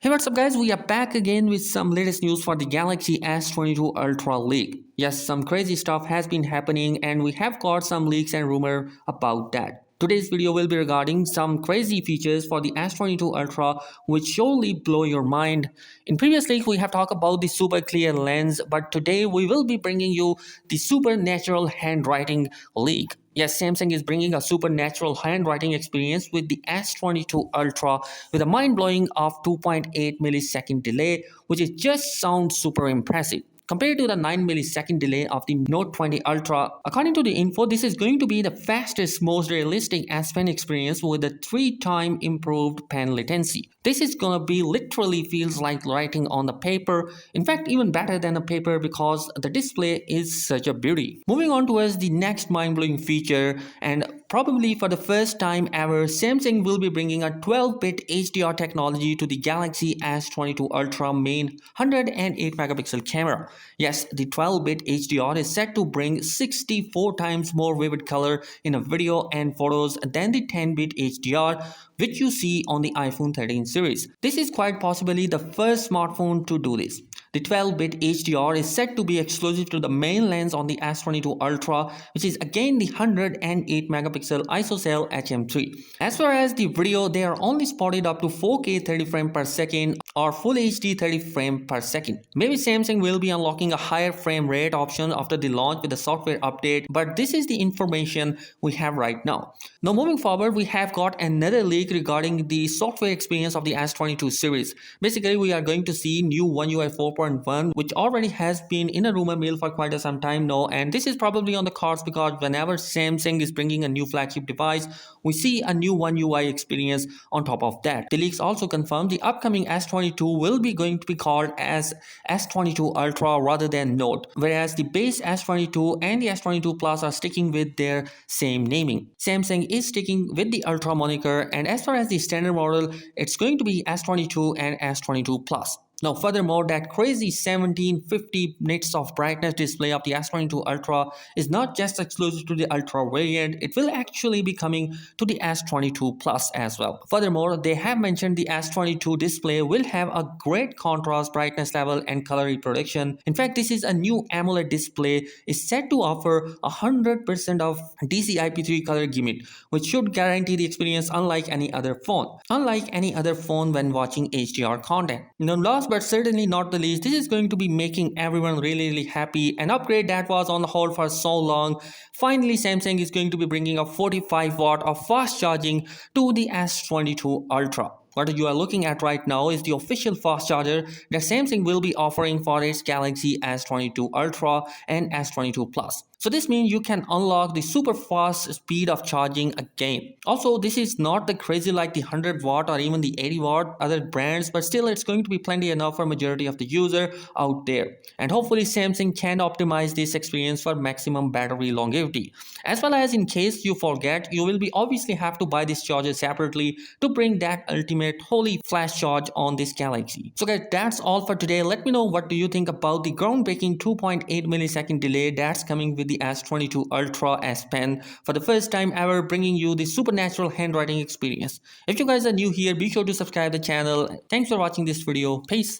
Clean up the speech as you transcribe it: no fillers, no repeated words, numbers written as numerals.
Hey, what's up guys, we are back again with some latest news for the Galaxy S22 Ultra leak. Yes, some crazy stuff has been happening and we have got some leaks and rumor about that. Today's video will be regarding some crazy features for the S22 Ultra which surely blow your mind. In previous leak we have talked about the super clear lens, but today we will be bringing you the supernatural handwriting leak. Yes, Samsung is bringing a supernatural handwriting experience with the S22 Ultra with a mind-blowing of 2.8 millisecond delay, which is just sounds super impressive. Compared to the 9 millisecond delay of the Note 20 Ultra, according to the info, this is going to be the fastest, most realistic S Pen experience with a 3-time improved pen latency. This is gonna be literally feels like writing on the paper. In fact, even better than a paper because the display is such a beauty. Moving on towards the next mind-blowing feature, and probably for the first time ever, Samsung will be bringing a 12-bit HDR technology to the Galaxy S22 Ultra main 108 megapixel camera. Yes, the 12-bit HDR is set to bring 64 times more vivid color in a video and photos than the 10-bit HDR which you see on the iPhone 13 series. This is quite possibly the first smartphone to do this. The 12-bit HDR is said to be exclusive to the main lens on the S22 Ultra, which is again the 108 megapixel ISOCELL HM3. As far as the video, they are only spotted up to 4K 30 frames per second or Full HD 30 frames per second. Maybe Samsung will be unlocking a higher frame rate option after the launch with the software update, but this is the information we have right now. Now moving forward, we have got another leak regarding the software experience of the S22 series. Basically, we are going to see new One UI 4.1, which already has been in a rumor mill for quite some time now, and this is probably on the cards because whenever Samsung is bringing a new flagship device, we see a new One UI experience on top of that. The leaks also confirm the upcoming S22 will be going to be called as S22 Ultra rather than Note, whereas the base S22 and the S22 Plus are sticking with their same naming. Samsung is sticking with the Ultra moniker, and as far as the standard model, it's going to be S22 and S22 Plus. Now furthermore, that crazy 1750 nits of brightness display of the S22 Ultra is not just exclusive to the Ultra variant, it will actually be coming to the S22 Plus as well. Furthermore, they have mentioned the S22 display will have a great contrast, brightness level and color reproduction. In fact, this is a new AMOLED display is set to offer 100% of DCI-P3 color gamut, which should guarantee the experience unlike any other phone. Unlike any other phone when watching HDR content. Last but certainly not the least, this is going to be making everyone really happy. An upgrade that was on hold for so long. Finally, Samsung is going to be bringing a 45 watt of fast charging to the S22 Ultra. What you are looking at right now is the official fast charger that Samsung will be offering for its Galaxy S22 Ultra and S22 Plus. So this means you can unlock the super fast speed of charging again. Also, this is not the crazy like the 100 watt or even the 80 watt other brands, but still it's going to be plenty enough for majority of the user out there. And hopefully Samsung can optimize this experience for maximum battery longevity. As well as in case you forget, you will be obviously have to buy this charger separately to bring that ultimate holy flash charge on this Galaxy. So guys, that's all for today. Let me know what do you think about the groundbreaking 2.8 millisecond delay that's coming with the S22 Ultra S Pen for the first time ever, bringing you the supernatural handwriting experience. If you guys are new here, be sure to subscribe the channel. Thanks for watching this video. Peace.